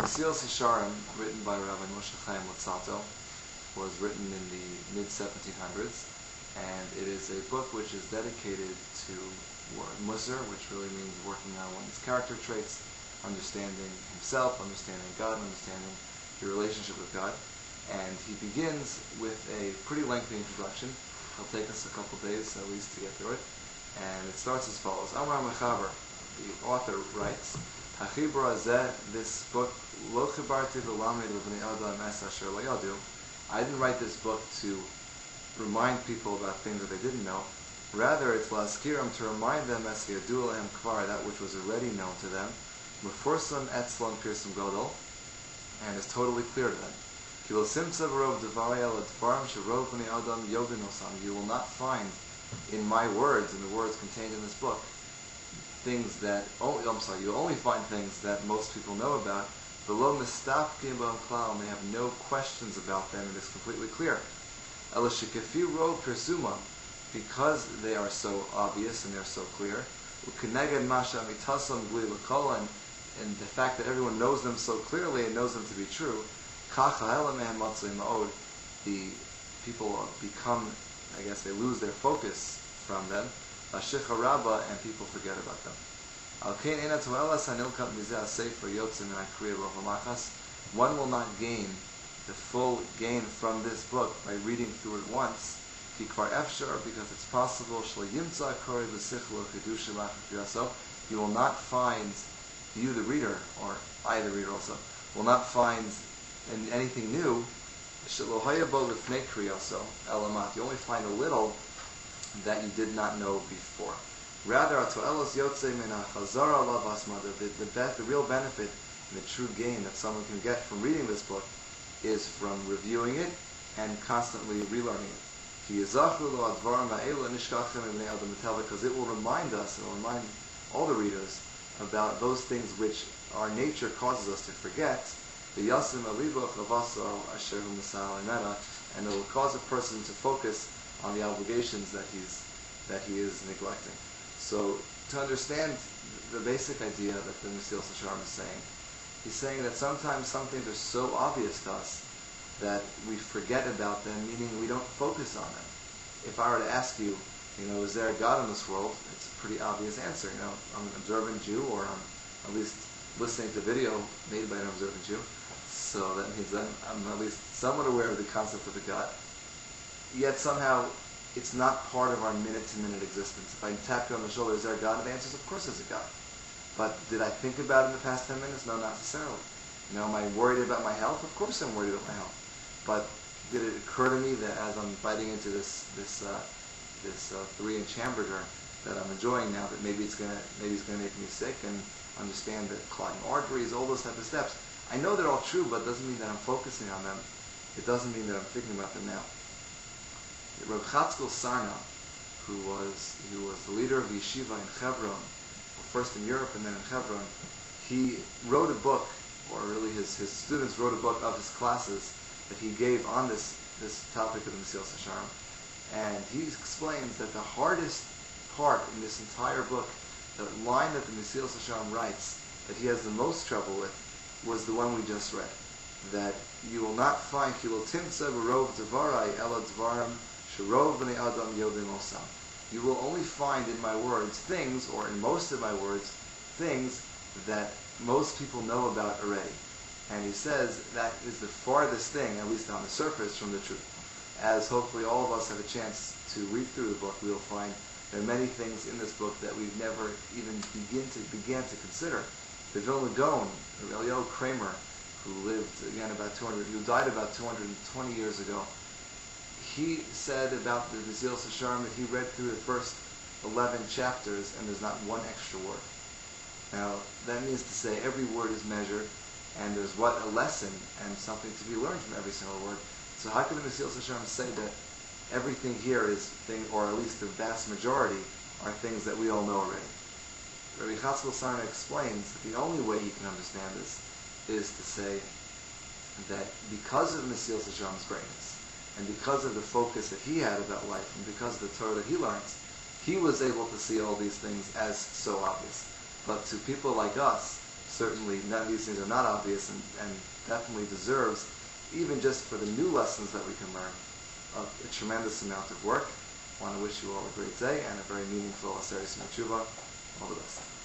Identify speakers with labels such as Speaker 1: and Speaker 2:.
Speaker 1: Mesilas Yesharim, written by Rabbi Moshe Chaim Lutzato, was written in the mid-1700s, and it is a book which is dedicated to Mussar, which really means working on one's character traits, understanding himself, understanding God, understanding your relationship with God. And he begins with a pretty lengthy introduction. It'll take us a couple days at least to get through it. And it starts as follows. Amar Mechaber, the author writes, Hachibra Zeh, this book, Lo Chibarti v'Lamed v'Bnei Adam es asher lo yadu. I didn't write this book to remind people about things that they didn't know. Rather, it's Laskiram, to remind them as Yadu Lahem Kvar, that which was already known to them. Meforsan Etzlon Pirsum Godol, and is totally clear to them. You will not find in my words, in the words contained in this book, things that you only find things that most people know about. Below mistafkim b'am klal, and they have no questions about them, and it's completely clear. Elashikafi ro persuma, because they are so obvious and they're so clear. Ukeneged masha mitasam gli l'kol, and the fact that everyone knows them so clearly and knows them to be true. The people become, I guess they lose their focus from them, and people forget about them. One will not gain the full gain from this book by reading through it once, because it's possible you will not find, you the reader, or I the reader also, will not find anything new. You only find a little that you did not know before. Rather, the real benefit and the true gain that someone can get from reading this book is from reviewing it and constantly relearning it. Because it will remind us, it will remind all the readers about those things which our nature causes us to forget, and it will cause a person to focus on the obligations that he is neglecting. So, to understand the basic idea that the Mesilas Yesharim is saying, he's saying that sometimes some things are so obvious to us that we forget about them, meaning we don't focus on them. If I were to ask you, is there a God in this world? It's a pretty obvious answer. I'm an observant Jew, or I'm at least listening to video made by an observant Jew. So that means that I'm at least somewhat aware of the concept of a God. Yet somehow, it's not part of our minute-to-minute existence. If I tap you on the shoulder, is there a God? The answer is, of course there's a God. But did I think about it in the past 10 minutes? No, not necessarily. Am I worried about my health? Of course I'm worried about my health. But did it occur to me that as I'm biting into this 3-inch hamburger that I'm enjoying now, that maybe it's gonna make me sick, and understand that clogging arteries, all those type of steps. I know they're all true, but it doesn't mean that I'm focusing on them. It doesn't mean that I'm thinking about them now. Rav Chatzkel Sarna, who was the leader of the yeshiva in Hebron, first in Europe and then in Hebron, he wrote a book, or really his students wrote a book of his classes that he gave on this topic of the Mesilas Yesharim. And he explains that the hardest part in this entire book, the line that the Mesilas Yesharim writes, that he has the most trouble with, was the one we just read. That you will not find you will only find in my words things, or in most of my words, things that most people know about already. And he says that is the farthest thing, at least on the surface, from the truth. As hopefully all of us have a chance to read through the book, we will find there are many things in this book that we've never even began to consider. The Vilna Gaon, Elio Kramer, who died about 220 years ago, he said about the Mesilas Yesharim that he read through the first 11 chapters and there's not one extra word. Now, that means to say every word is measured, and there's a lesson and something to be learned from every single word. So how can the Mesilas Yesharim say that everything here is things, or at least the vast majority, are things that we all know already? Rabbi Chatzkel Sarna explains that the only way you can understand this is to say that because of Mesilas Yesharim's greatness, and because of the focus that he had about life, and because of the Torah that he learns, he was able to see all these things as so obvious. But to people like us, certainly these things are not obvious, and definitely deserves, even just for the new lessons that we can learn, a tremendous amount of work. I want to wish you all a great day and a very meaningful Aseret Yisrael Tshuva. All the best.